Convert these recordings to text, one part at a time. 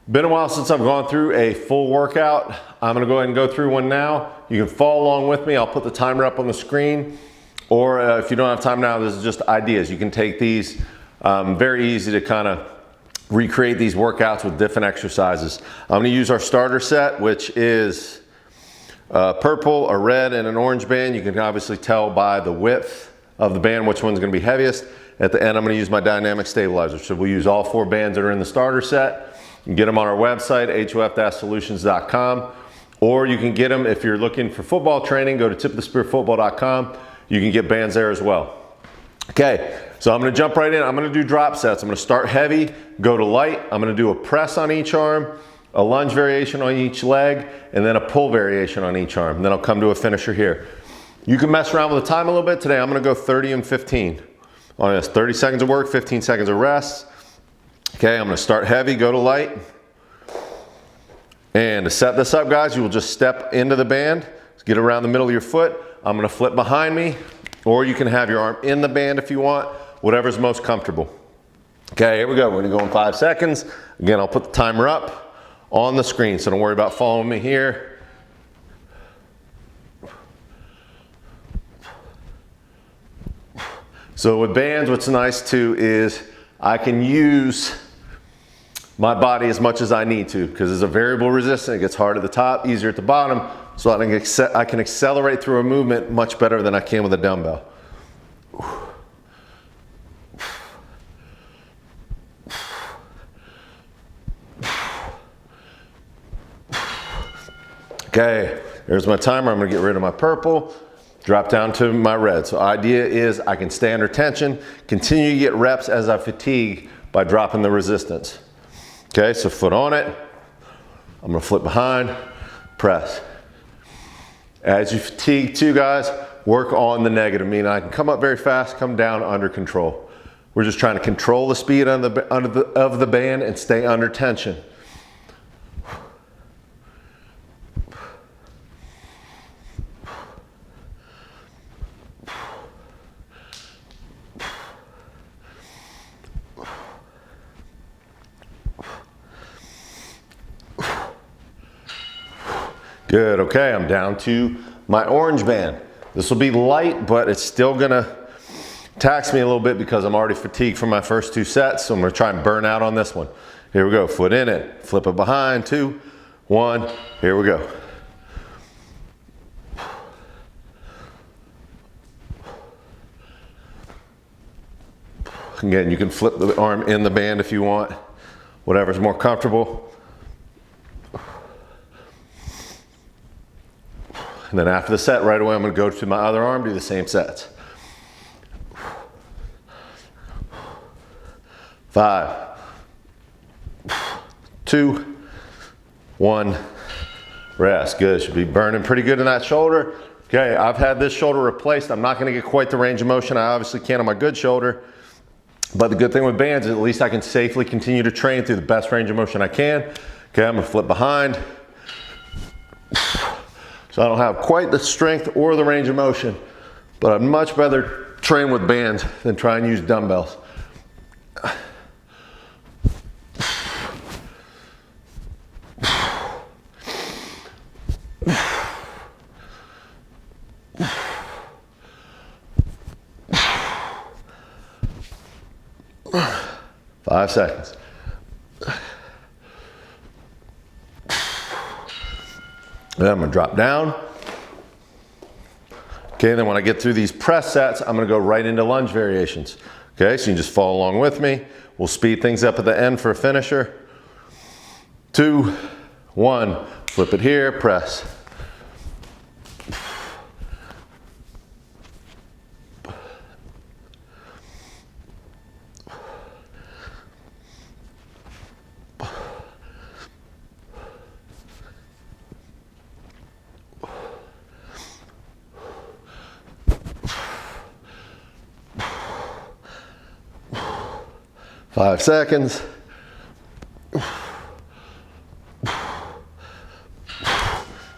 Been a while since I've gone through a full workout. I'm gonna go ahead and go through one now. You can follow along with me. I'll put the timer up on the screen. Or if you don't have time now, this is just ideas. You can take these, very easy to kind of recreate these workouts with different exercises. I'm gonna use our starter set, which is purple, a red, and an orange band. You can obviously tell by the width of the band which one's gonna be heaviest. At the end, I'm gonna use my dynamic stabilizer. So we'll use all 4 bands that are in the starter set. You can get them on our website, hof-solutions.com, or you can get them if you're looking for football training, go to tipofthespearfootball.com. You can get bands there as well. Okay, so I'm gonna jump right in. I'm gonna do drop sets. I'm gonna start heavy, go to light. I'm gonna do a press on each arm, a lunge variation on each leg, and then a pull variation on each arm. And then I'll come to a finisher here. You can mess around with the time a little bit. Today I'm gonna go 30 and 15. On this, 30 seconds of work, 15 seconds of rest. Okay, I'm gonna start heavy, go to light. And to set this up, guys, you will just step into the band, get around the middle of your foot. I'm gonna flip behind me, or you can have your arm in the band if you want, whatever's most comfortable. Okay, here we go. We're gonna go in 5 seconds. Again, I'll put the timer up on the screen, so don't worry about following me here. So with bands, what's nice too is I can use my body as much as I need to, because it's a variable resistance. It gets hard at the top, easier at the bottom, so I can accelerate through a movement much better than I can with a dumbbell. Okay, there's my timer. I'm gonna get rid of my purple, drop down to my red. So idea is I can stay under tension, continue to get reps as I fatigue by dropping the resistance. Okay, so foot on it. I'm gonna flip behind, press. As you fatigue too, guys, work on the negative, meaning I can come up very fast, come down under control. We're just trying to control the speed of the band and stay under tension. Good, okay, I'm down to my orange band. This will be light, but it's still gonna tax me a little bit because I'm already fatigued from my first 2 sets, so I'm gonna try and burn out on this one. Here we go, foot in it, flip it behind, 2, 1, here we go. Again, you can flip the arm in the band if you want, whatever's more comfortable. And then after the set, right away, I'm gonna go to my other arm, do the same sets. 5, 2, 1, rest. Good, should be burning pretty good in that shoulder. Okay, I've had this shoulder replaced. I'm not gonna get quite the range of motion I obviously can on my good shoulder, but the good thing with bands is at least I can safely continue to train through the best range of motion I can. Okay, I'm gonna flip behind. So I don't have quite the strength or the range of motion, but I'd much rather train with bands than try and use dumbbells. Five seconds. Then I'm gonna drop down. Okay, then when I get through these press sets, I'm gonna go right into lunge variations. Okay, so you can just follow along with me. We'll speed things up at the end for a finisher. 2, 1, flip it here, press. Five seconds.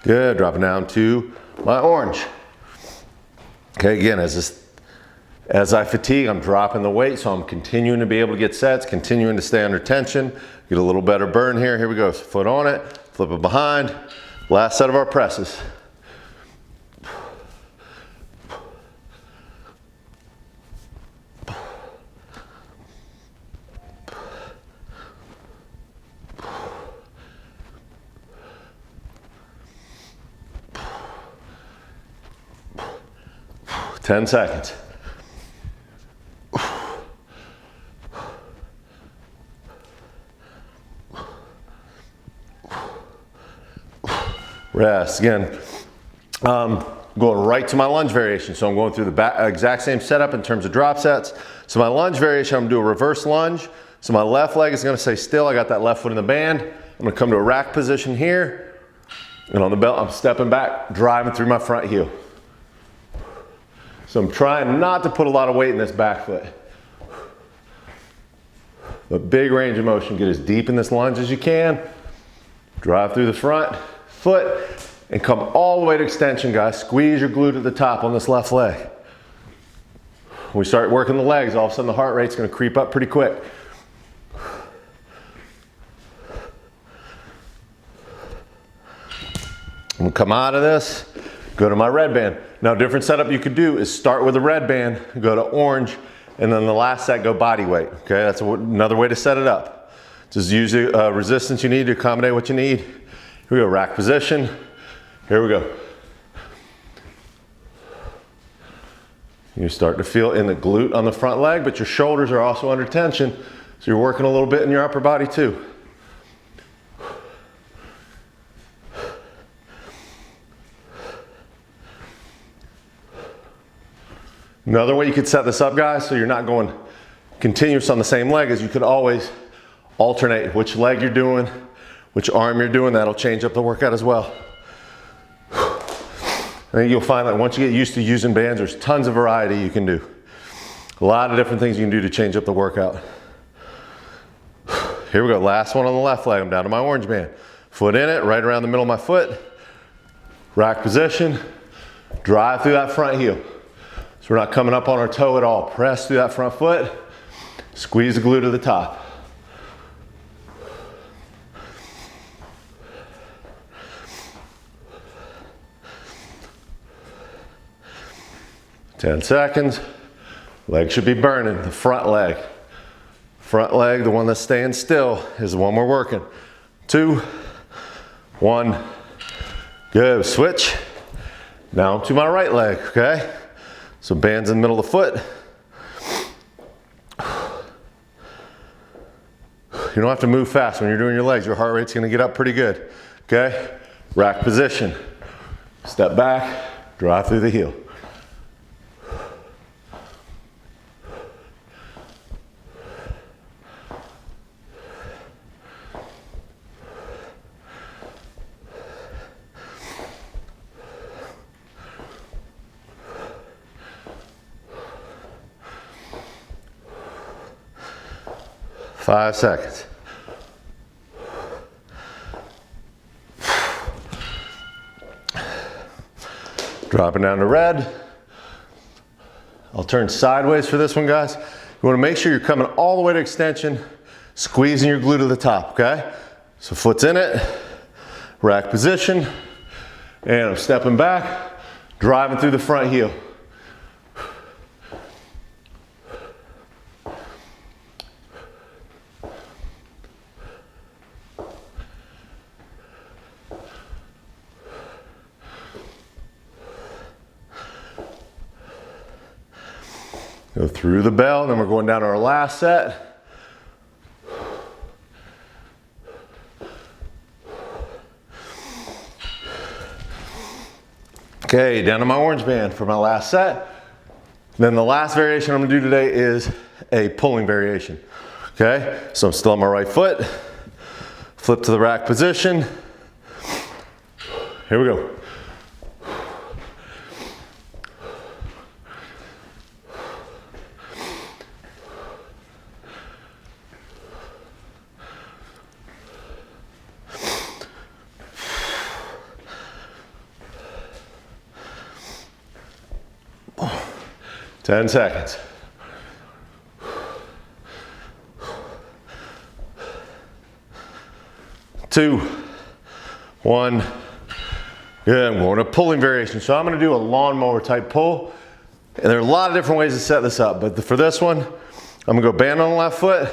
Good, dropping down to my orange. Okay, again, as As I fatigue, I'm dropping the weight, so I'm continuing to be able to get sets, continuing to stay under tension, get a little better burn here. Here we go, foot on it, flip it behind. Last set of our presses. Ten seconds. Rest. Again, going right to my lunge variation. So I'm going through the exact same setup in terms of drop sets. So my lunge variation, I'm gonna do a reverse lunge. So my left leg is gonna stay still. I got that left foot in the band. I'm gonna come to a rack position here. And on the belt, I'm stepping back, driving through my front heel. So I'm trying not to put a lot of weight in this back foot. But big range of motion. Get as deep in this lunge as you can. Drive through the front foot and come all the way to extension, guys. Squeeze your glute at the top on this left leg. When we start working the legs, all of a sudden the heart rate's gonna creep up pretty quick. I'm gonna come out of this, go to my red band. Now, different setup you could do is start with a red band, go to orange, and then the last set go body weight. Okay, that's another way to set it up. Just use the resistance you need to accommodate what you need. Here we go, rack position. Here we go. You start to feel in the glute on the front leg, but your shoulders are also under tension, so you're working a little bit in your upper body too. Another way you could set this up, guys, so you're not going continuous on the same leg, is you could always alternate which leg you're doing, which arm you're doing. That'll change up the workout as well. I think you'll find that once you get used to using bands, there's tons of variety you can do. A lot of different things you can do to change up the workout. Here we go, last one on the left leg. I'm down to my orange band. Foot in it, right around the middle of my foot. Rack position, drive through that front heel. So we're not coming up on our toe at all. Press through that front foot, squeeze the glute to the top. Ten seconds. Leg should be burning, the front leg. Front leg, the one that's staying still, is the one we're working. 2, 1, go, switch. Now to my right leg, okay? So bands in the middle of the foot. You don't have to move fast when you're doing your legs. Your heart rate's gonna get up pretty good, okay? Rack position. Step back, drive through the heel. Five seconds. Dropping down to red. I'll turn sideways for this one, guys. You want to make sure you're coming all the way to extension, squeezing your glute to the top, okay? So foot's in it, rack position, and I'm stepping back, driving through the front heel. Go through the bell, then we're going down to our last set. Okay, down to my orange band for my last set. Then the last variation I'm gonna do today is a pulling variation. Okay, so I'm still on my right foot. Flip to the rack position. Here we go. 10 seconds. 2, 1. Good, I'm going to pulling variation. So I'm gonna do a lawnmower type pull. And there are a lot of different ways to set this up, but for this one, I'm gonna go band on the left foot.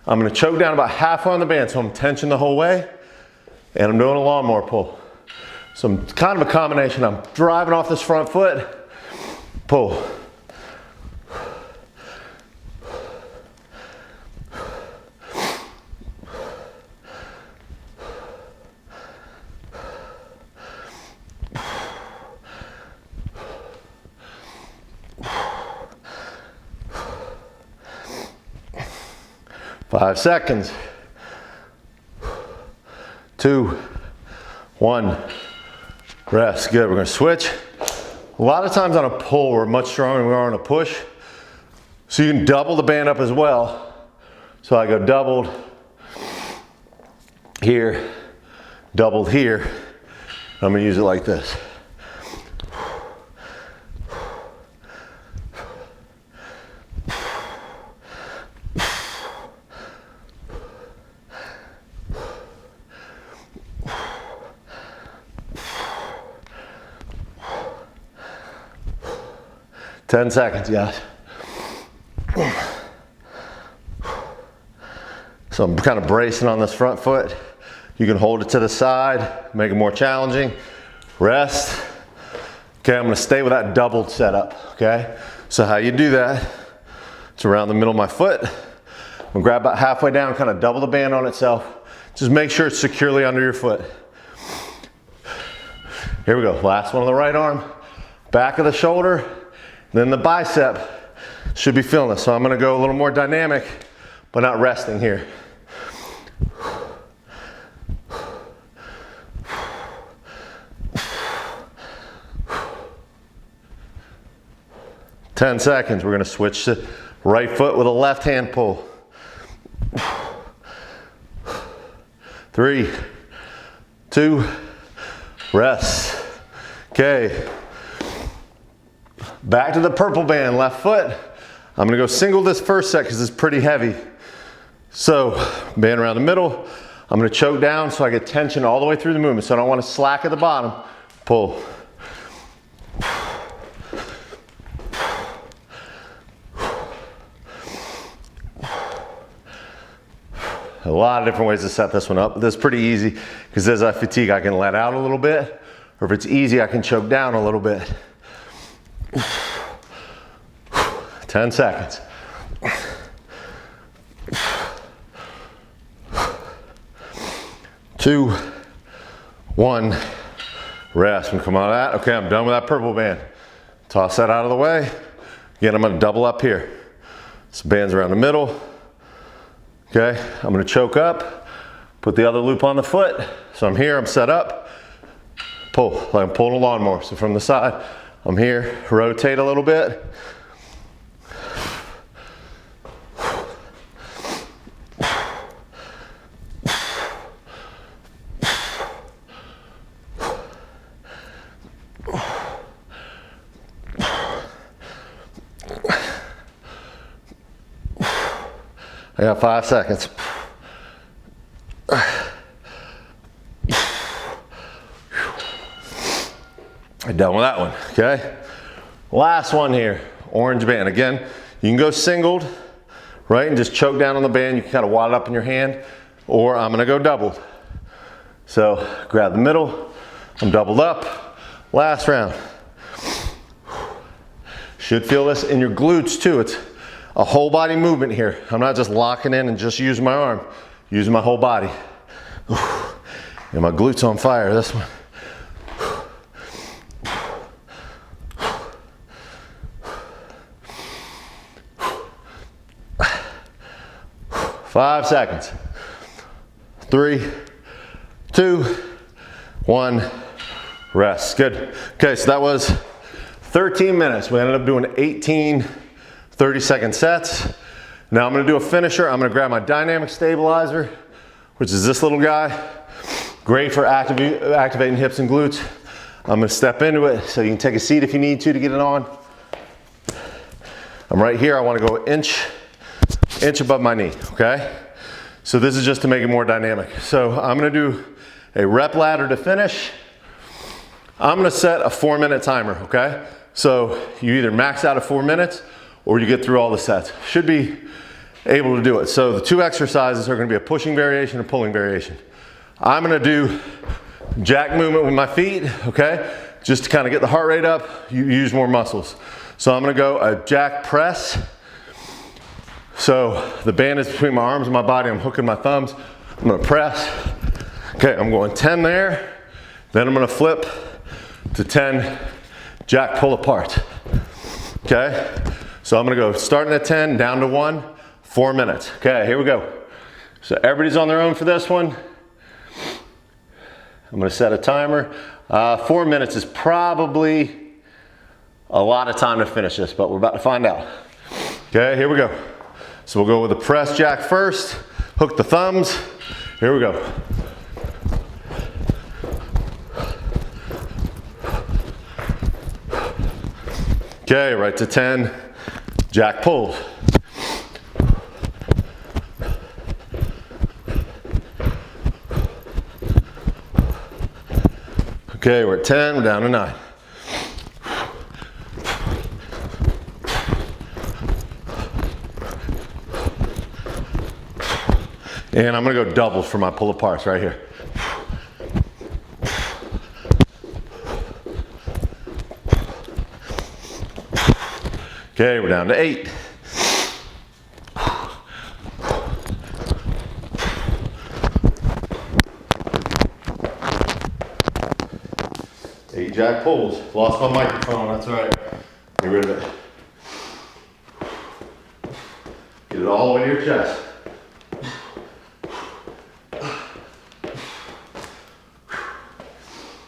I'm gonna choke down about halfway on the band, so I'm tension the whole way. And I'm doing a lawnmower pull. So I'm kind of a combination. I'm driving off this front foot, pull. Five seconds. 2, 1. Rest. Good. We're going to switch. A lot of times on a pull, we're much stronger than we are on a push. So you can double the band up as well. So I go doubled here, doubled here. I'm going to use it like this. Ten seconds, guys. So I'm kind of bracing on this front foot. You can hold it to the side, make it more challenging. Rest. Okay, I'm gonna stay with that doubled setup, okay? So how you do that, it's around the middle of my foot. I'm gonna grab about halfway down, kind of double the band on itself. Just make sure it's securely under your foot. Here we go, last one on the right arm. Back of the shoulder. Then the bicep should be feeling this. So I'm gonna go a little more dynamic, but not resting here. Ten seconds. We're gonna switch to right foot with a left hand pull. 3, 2, rest. Okay. Back to the purple band, left foot. I'm gonna go single this first set because it's pretty heavy. So, band around the middle. I'm gonna choke down so I get tension all the way through the movement. So I don't wanna slack at the bottom. Pull. A lot of different ways to set this one up. This is pretty easy because as I fatigue, I can let out a little bit, or if it's easy, I can choke down a little bit. 10 seconds. 2, 1, rest. And come on out. Okay, I'm done with that purple band. Toss that out of the way. Again, I'm gonna double up here. So band's around the middle. Okay, I'm gonna choke up, put the other loop on the foot. So I'm here, I'm set up, pull, like I'm pulling a lawnmower. So from the side, I'm here, rotate a little bit. I got 5 seconds. I'm done with that one, okay? Last one here, orange band. Again, you can go singled, right, and just choke down on the band. You can kind of wad it up in your hand, or I'm gonna go doubled. So grab the middle, I'm doubled up. Last round. Should feel this in your glutes too. It's a whole body movement here. I'm not just locking in and just using my arm, using my whole body. And my glutes on fire, this one. Five seconds. 3, 2, 1, rest. Good. Okay, so that was 13 minutes. We ended up doing 18 30-second sets. Now I'm gonna do a finisher. I'm gonna grab my dynamic stabilizer, which is this little guy. Great for activating hips and glutes. I'm gonna step into it so you can take a seat if you need to get it on. I'm right here, I wanna go inch above my knee, okay? So this is just to make it more dynamic. So I'm gonna do a rep ladder to finish. I'm gonna set a 4-minute timer, okay? So you either max out at 4 minutes or you get through all the sets. Should be able to do it. So the 2 exercises are gonna be a pushing variation and pulling variation. I'm gonna do jack movement with my feet, okay? Just to kind of get the heart rate up, you use more muscles. So I'm gonna go a jack press. So the band is between my arms and my body. I'm hooking my thumbs. I'm gonna press. Okay, I'm going 10 there. Then I'm gonna flip to 10 jack pull apart. Okay, so I'm gonna go starting at 10, down to 1, 4 minutes. Okay, here we go. So everybody's on their own for this one. I'm gonna set a timer. 4 minutes is probably a lot of time to finish this, but we're about to find out. Okay, here we go. So we'll go with the press jack first, hook the thumbs. Here we go. Okay, right to 10, jack pulls. Okay, we're at 10, we're down to 9. And I'm gonna go doubles for my pull aparts right here. Okay, we're down to 8. Eight jack pulls. Lost my microphone, that's all right. Get rid of it. Get it all the way to your chest.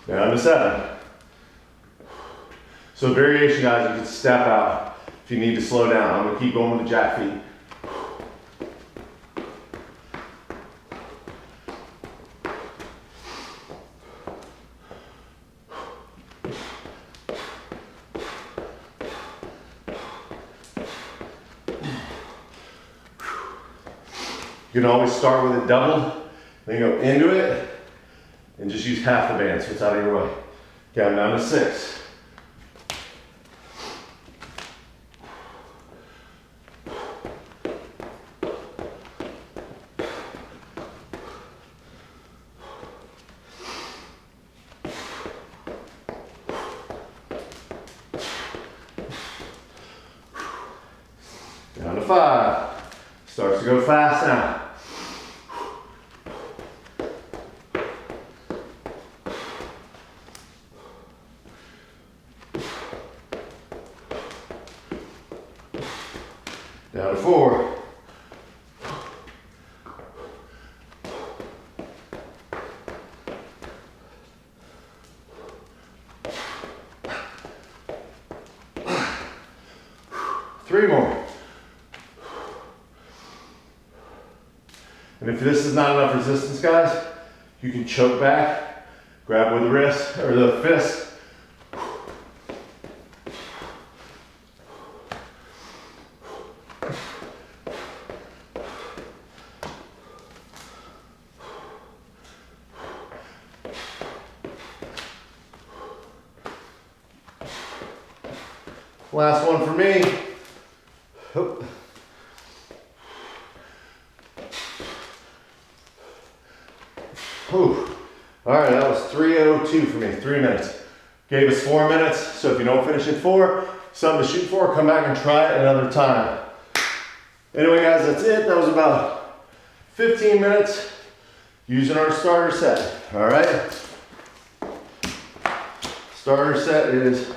Down to 7. So variation, guys, you can step out if you need to slow down. I'm gonna keep going with the jack feet. You can always start with it doubled, then go into it, and just use half the band so it's out of your way. Okay, I'm down to 6. Down to 5. Starts to go fast now. Down to 4. Three more. And if this is not enough resistance, guys, you can choke back, grab with the wrist or the fist. Last one for me. Oh. Whew. All right, that was 3:02 for me, 3 minutes. Gave us 4 minutes, so if you don't finish in 4, something to shoot for, come back and try it another time. Anyway, guys, that's it. That was about 15 minutes using our starter set, all right? Starter set is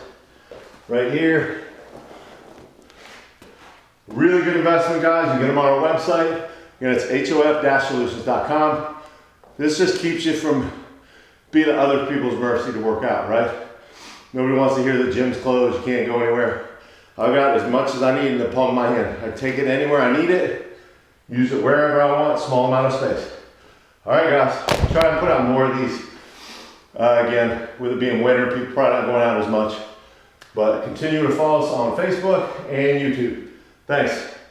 right here. Really good investment, guys. You get them on our website. Again, it's hof-solutions.com. This just keeps you from being at other people's mercy to work out, right? Nobody wants to hear the gym's closed, you can't go anywhere. I've got as much as I need in the palm of my hand. I take it anywhere I need it, use it wherever I want, small amount of space. All right, guys, try and put out more of these. Again, with it being winter, people probably not going out as much. But continue to follow us on Facebook and YouTube. Thanks.